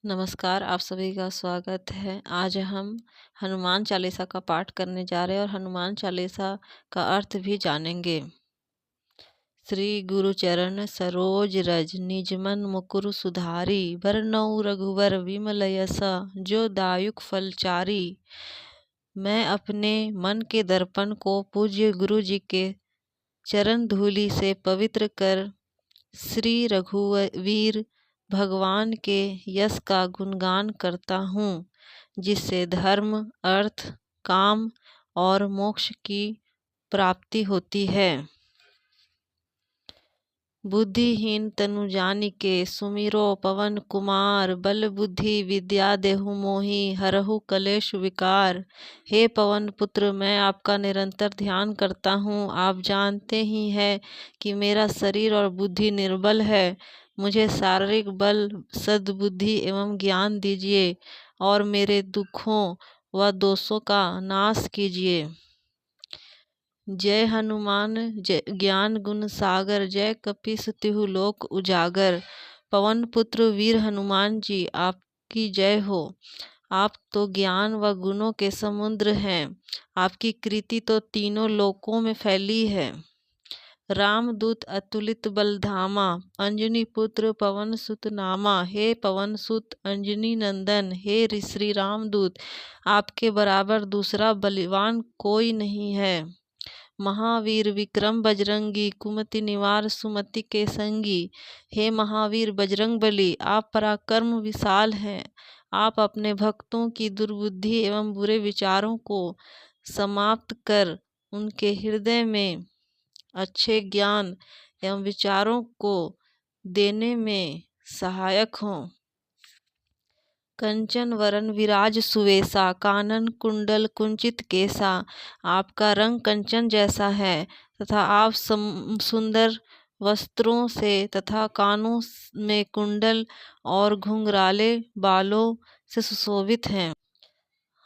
नमस्कार, आप सभी का स्वागत है। आज हम हनुमान चालीसा का पाठ करने जा रहे हैं और हनुमान चालीसा का अर्थ भी जानेंगे। श्री गुरु चरण सरोज रज निजमन मुकुर सुधारी बरनउँ रघुवर विमल यस जो दायुक फलचारी। मैं अपने मन के दर्पण को पूज्य गुरु जी के चरण धूलि से पवित्र कर श्री रघुवीर भगवान के यश का गुणगान करता हूँ, जिससे धर्म, अर्थ, काम और मोक्ष की प्राप्ति होती है। बुद्धिहीन तनु जानिके सुमिरो पवन कुमार बल बुद्धि विद्या देहु मोहि हरहु कलेश विकार। हे पवन पुत्र, मैं आपका निरंतर ध्यान करता हूँ। आप जानते ही हैं कि मेरा शरीर और बुद्धि निर्बल है। मुझे शारीरिक बल, सद्बुद्धि एवं ज्ञान दीजिए और मेरे दुखों व दोषों का नाश कीजिए। जय हनुमान जय ज्ञान गुण सागर जय कपीस तिहु लोक उजागर। पवन पुत्र वीर हनुमान जी, आपकी जय हो। आप तो ज्ञान व गुणों के समुद्र हैं। आपकी कृति तो तीनों लोकों में फैली है। रामदूत अतुलित बलधामा अंजनी पुत्र पवन सुत नामा। हे पवन सुत अंजनी नंदन, हे श्री रामदूत, आपके बराबर दूसरा बलवान कोई नहीं है। महावीर विक्रम बजरंगी कुमति निवार सुमति के संगी। हे महावीर बजरंग बली, आप पराक्रम विशाल हैं। आप अपने भक्तों की दुर्बुद्धि एवं बुरे विचारों को समाप्त कर उनके हृदय में अच्छे ज्ञान एवं विचारों को देने में सहायक हों। कंचन वरन विराज सुवेसा कानन कुंडल कुंचित केसा। आपका रंग कंचन जैसा है तथा आप सुंदर वस्त्रों से तथा कानों में कुंडल और घुंघराले बालों से सुशोभित हैं।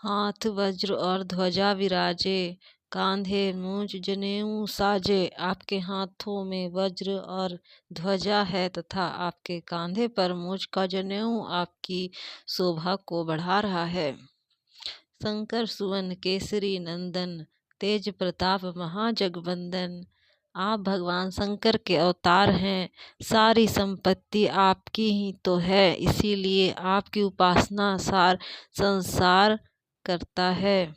हाथ वज्र और ध्वजा विराजे कांधे मूंज जनेऊ साजे। आपके हाथों में वज्र और ध्वजा है तथा आपके कांधे पर मूंज का जनेऊ आपकी शोभा को बढ़ा रहा है। शंकर सुवन केसरी नंदन तेज प्रताप महाजगवंदन। आप भगवान शंकर के अवतार हैं। सारी संपत्ति आपकी ही तो है, इसीलिए आपकी उपासना सार संसार करता है।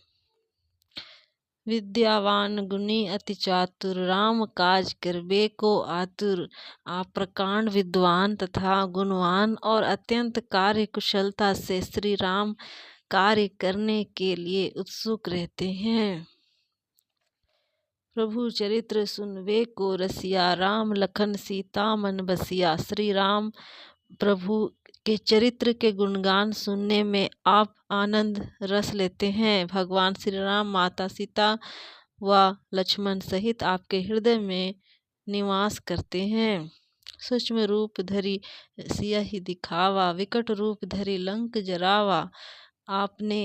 विद्यावान गुणी अति चातुर राम काज करबे को आतुर। आप प्रकांड विद्वान तथा गुणवान और अत्यंत कार्य कुशलता से श्री राम कार्य करने के लिए उत्सुक रहते हैं। प्रभु चरित्र सुनबे को रसिया राम लखन सीता मन बसिया। श्री राम प्रभु के चरित्र के गुणगान सुनने में आप आनंद रस लेते हैं। भगवान श्री राम माता सीता व लक्ष्मण सहित आपके हृदय में निवास करते हैं। सूक्ष्म रूप धरि सियहि दिखावा विकट रूप धरि लंक जरावा। आपने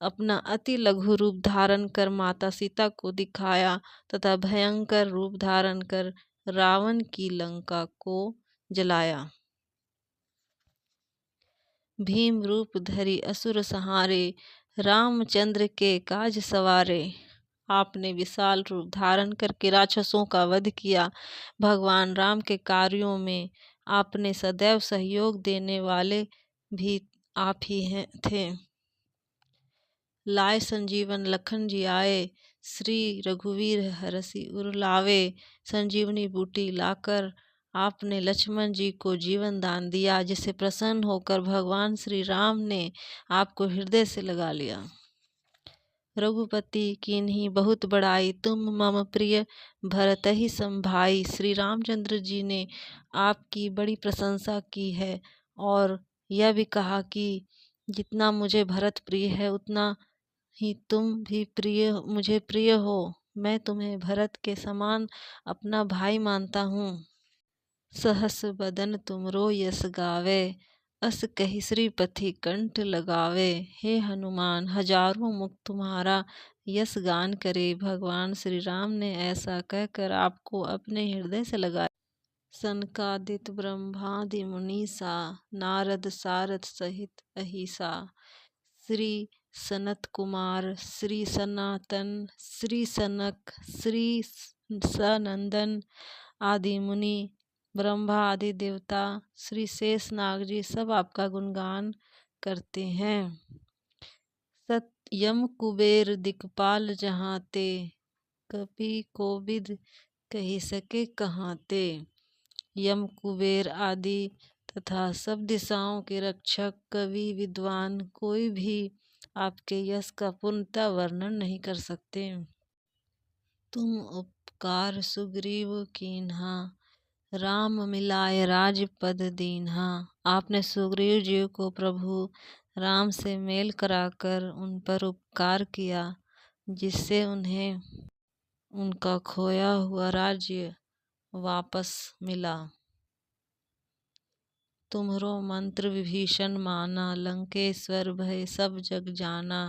अपना अति लघु रूप धारण कर माता सीता को दिखाया तथा भयंकर रूप धारण कर रावण की लंका को जलाया। भीम रूप धरि असुर संहारे रामचंद्र के काज सवारे। आपने विशाल रूप धारण करके राक्षसों का वध किया। भगवान राम के कार्यों में आपने सदैव सहयोग देने वाले भी आप ही थे। लाए संजीवन लखन जी आए श्री रघुवीर हरषि उर लावे। संजीवनी बूटी लाकर आपने लक्ष्मण जी को जीवन दान दिया, जिससे प्रसन्न होकर भगवान श्री राम ने आपको हृदय से लगा लिया। रघुपति कीन्ही बहुत बड़ाई तुम मम प्रिय भरतहि सम भाई। श्री रामचंद्र जी ने आपकी बड़ी प्रशंसा की है और यह भी कहा कि जितना मुझे भरत प्रिय है उतना ही तुम भी मुझे प्रिय हो। मैं तुम्हें भरत के समान अपना भाई मानता हूँ। सहस बदन तुमरो यस गावे अस कहि श्रीपति कंठ लगावे। हे हनुमान हजारों मुख तुम्हारा यश गान करे। भगवान श्री राम ने ऐसा कहकर आपको अपने हृदय से लगाया। सनकादिक ब्रह्मादि मुनीसा नारद सारद सहित अहिसा। श्री सनत कुमार, श्री सनातन, श्री सनक, श्री सनंदन आदि मुनि, ब्रह्मा आदि देवता, श्री शेष नाग जी सब आपका गुणगान करते हैं। सत यम कुबेर दिक्पाल जहाँ ते, कपि कोविद कही सके कहाँ ते। यम कुबेर आदि तथा सब दिशाओं के रक्षक कवि विद्वान कोई भी आपके यश का पूर्णतः वर्णन नहीं कर सकते। तुम उपकार सुग्रीव कीन्हा, राम मिलाए राजपद दीन्हा। आपने सुग्रीव जी को प्रभु राम से मेल कराकर उन पर उपकार किया, जिससे उन्हें उनका खोया हुआ राज्य वापस मिला। तुम्हरो मंत्र विभीषण माना, लंकेश्वर भय सब जग जाना।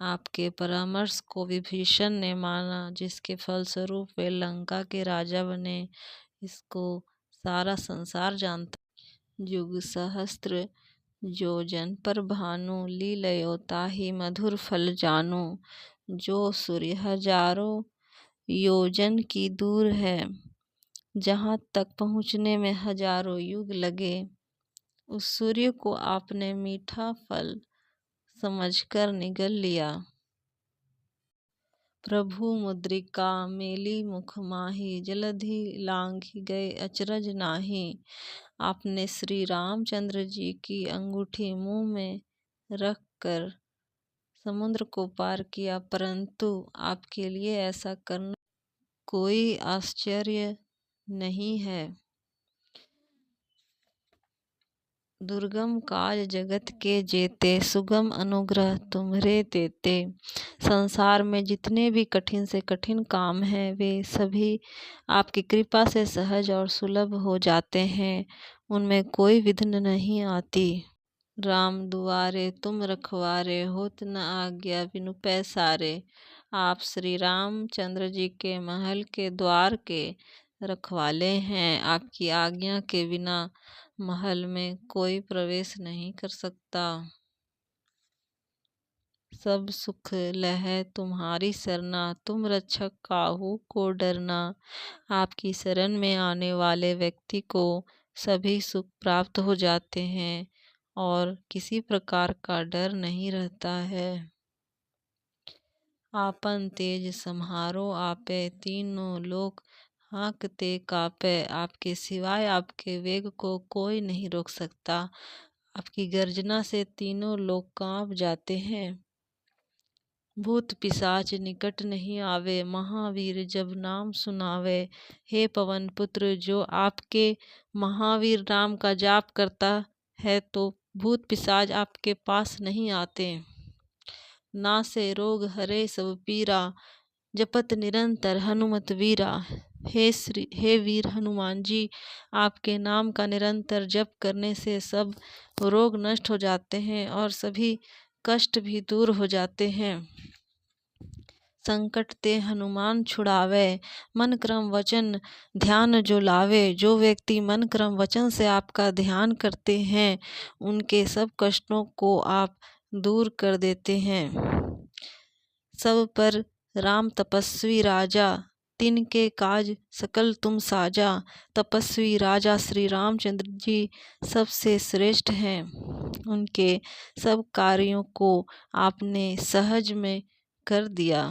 आपके परामर्श को विभीषण ने माना, जिसके फलस्वरूप वे लंका के राजा बने। इसको सारा संसार जानता। युग सहस्त्र योजन पर भानु, लीलयो ताहि मधुर फल जानू। जो सूर्य हजारों योजन की दूर है, जहाँ तक पहुँचने में हजारों युग लगे, उस सूर्य को आपने मीठा फल समझकर निगल लिया। प्रभु मुद्रिका मेली मुख माही, जलधि लांघि गए अचरज नाही। आपने श्री रामचंद्र जी की अंगूठी मुंह में रख कर समुद्र को पार किया, परंतु आपके लिए ऐसा करना कोई आश्चर्य नहीं है। दुर्गम काज जगत के जेते, सुगम अनुग्रह तुम्हरे तेते। संसार में जितने भी कठिन से कठिन काम हैं, वे सभी आपकी कृपा से सहज और सुलभ हो जाते हैं। उनमें कोई विघ्न नहीं आती। राम दुआरे तुम रखवारे, होत न आज्ञा बिनु पैसारे। आप श्री रामचंद्र जी के महल के द्वार के रखवाले हैं। आपकी आज्ञा के बिना महल में कोई प्रवेश नहीं कर सकता। सब सुख लहै तुम्हारी सरना, तुम रक्षक काहू को डरना। आपकी शरण में आने वाले व्यक्ति को सभी सुख प्राप्त हो जाते हैं और किसी प्रकार का डर नहीं रहता है। आपन तेज सम्हारो आपे, तीनों लोक हाँकते कापे। आपके सिवाय आपके वेग को कोई नहीं रोक सकता। आपकी गर्जना से तीनों लोग कांप जाते हैं। भूत पिशाच निकट नहीं आवे, महावीर जब नाम सुनावे। हे पवन पुत्र, जो आपके महावीर नाम का जाप करता है तो भूत पिशाच आपके पास नहीं आते। नासे रोग हरे सब पीरा, जपत निरंतर हनुमत वीरा। हे वीर हनुमान जी, आपके नाम का निरंतर जप करने से सब रोग नष्ट हो जाते हैं और सभी कष्ट भी दूर हो जाते हैं। संकट ते हनुमान छुड़ावे, मन क्रम वचन ध्यान जो लावे। जो व्यक्ति मन क्रम वचन से आपका ध्यान करते हैं, उनके सब कष्टों को आप दूर कर देते हैं। सब पर राम तपस्वी राजा, तिनके काज सकल तुम साजा। तपस्वी राजा श्री रामचंद्र जी सबसे श्रेष्ठ हैं। उनके सब कार्यों को आपने सहज में कर दिया।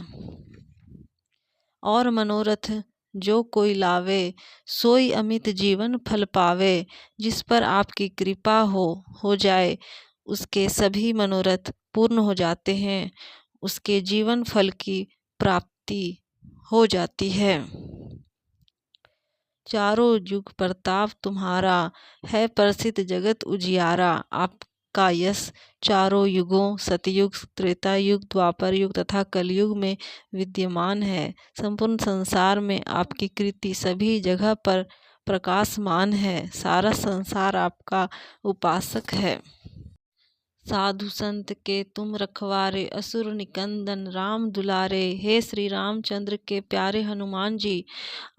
और मनोरथ जो कोई लावे, सोई अमित जीवन फल पावे। जिस पर आपकी कृपा हो जाए, उसके सभी मनोरथ पूर्ण हो जाते हैं। उसके जीवन फल की प्राप्ति हो जाती है। चारों युग प्रताप तुम्हारा, है प्रसिद्ध जगत उजियारा। आपका यश चारों युगों सतयुग, त्रेता युग, द्वापर युग तथा कलयुग में विद्यमान है। संपूर्ण संसार में आपकी कीर्ति सभी जगह पर प्रकाशमान है। सारा संसार आपका उपासक है। साधु संत के तुम रखवारे, असुर निकंदन राम दुलारे। हे श्री रामचंद्र के प्यारे हनुमान जी,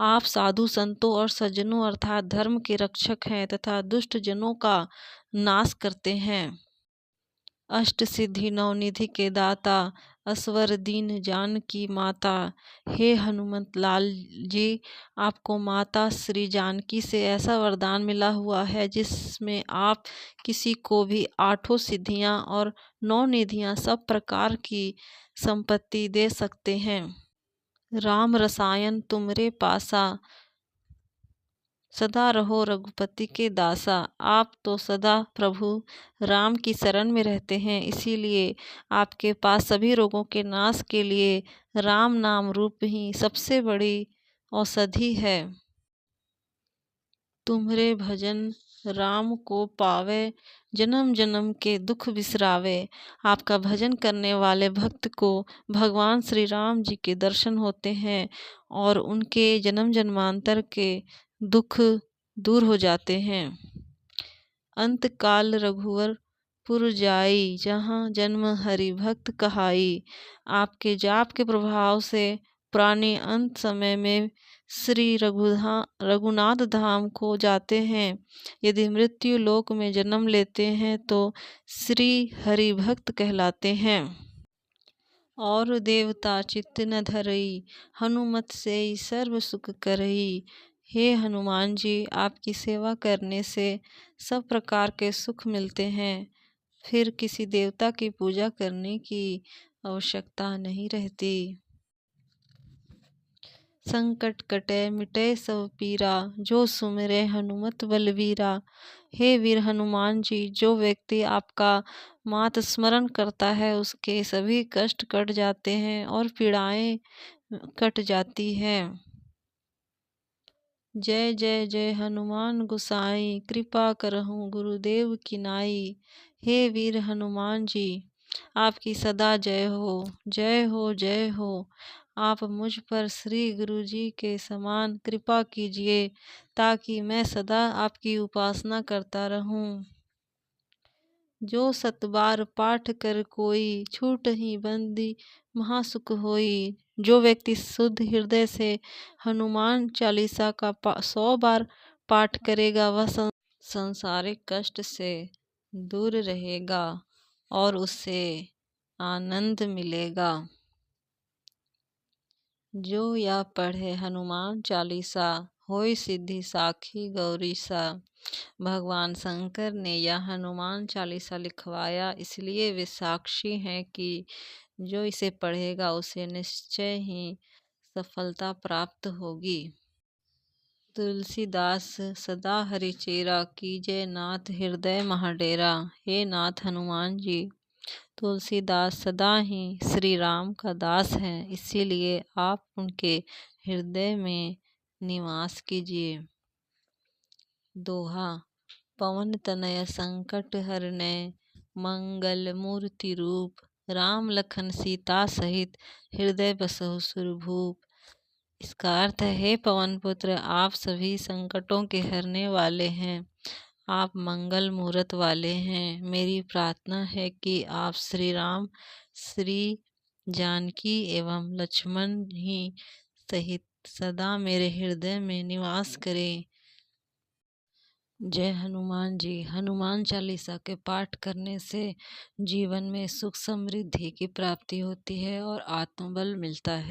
आप साधु संतों और सज्जनों अर्थात धर्म के रक्षक हैं तथा दुष्ट जनों का नाश करते हैं। अष्ट सिद्धि नवनिधि के दाता, असवर दीन जानकी माता। हे हनुमत लाल जी, आपको माता श्री जानकी से ऐसा वरदान मिला हुआ है जिसमें आप किसी को भी आठों सिद्धियां और नौ निधियां सब प्रकार की संपत्ति दे सकते हैं। राम रसायन तुमरे पासा, सदा रहो रघुपति के दासा। आप तो सदा प्रभु राम की शरण में रहते हैं, इसीलिए आपके पास सभी रोगों के नाश के लिए राम नाम रूप ही सबसे बड़ी औषधि है। तुम्हारे भजन राम को पावे, जन्म जन्म के दुख बिसरावे। आपका भजन करने वाले भक्त को भगवान श्री राम जी के दर्शन होते हैं और उनके जन्म जन्मांतर के दुख दूर हो जाते हैं। अंत काल रघुवर पुर जाई, जहाँ जन्म हरि भक्त कहाई। आपके जाप के प्रभाव से प्राणी अंत समय में श्री रघुनाथ धाम को जाते हैं। यदि मृत्यु लोक में जन्म लेते हैं तो श्री हरि भक्त कहलाते हैं। और देवता चित्त न धरई, हनुमत से सर्व सुख करई। हे हनुमान जी, आपकी सेवा करने से सब प्रकार के सुख मिलते हैं, फिर किसी देवता की पूजा करने की आवश्यकता नहीं रहती। संकट कटे मिटे सब पीरा, जो सुमिरे हनुमत बलवीरा। हे वीर हनुमान जी, जो व्यक्ति आपका मात स्मरण करता है उसके सभी कष्ट कट जाते हैं और पीड़ाएं कट जाती हैं। जय जय जय हनुमान गोसाई, कृपा करहु गुरुदेव की नाई। हे वीर हनुमान जी, आपकी सदा जय हो, जय हो, जय हो। आप मुझ पर श्री गुरु जी के समान कृपा कीजिए ताकि मैं सदा आपकी उपासना करता रहूं। जो सतबार पाठ कर कोई, छूट ही बंदी महासुख होई। जो व्यक्ति शुद्ध हृदय से हनुमान चालीसा का 100 बार पाठ करेगा वह संसारिक कष्ट से दूर रहेगा और उसे आनंद मिलेगा। जो या पढ़े हनुमान चालीसा, होय सिद्धि साखी गौरीसा। भगवान शंकर ने यह हनुमान चालीसा लिखवाया, इसलिए वे साक्षी हैं कि जो इसे पढ़ेगा उसे निश्चय ही सफलता प्राप्त होगी। तुलसीदास सदा हरिचेरा, कीजय नाथ हृदय महाडेरा। हे नाथ हनुमान जी, तुलसीदास सदा ही श्री राम का दास हैं, इसीलिए आप उनके हृदय में निवास कीजिए। दोहा। पवन तनय संकट हरने, मंगल मूर्ति रूप। राम लखन सीता सहित, हृदय बसहु सुरभूप। इसका अर्थ है, हे पवन पुत्र, आप सभी संकटों के हरने वाले हैं, आप मंगल मूर्त वाले हैं। मेरी प्रार्थना है कि आप श्री राम, श्री जानकी एवं लक्ष्मण ही सहित सदा मेरे हृदय में निवास करें। जय हनुमान जी। हनुमान चालीसा के पाठ करने से जीवन में सुख समृद्धि की प्राप्ति होती है और आत्मबल मिलता है।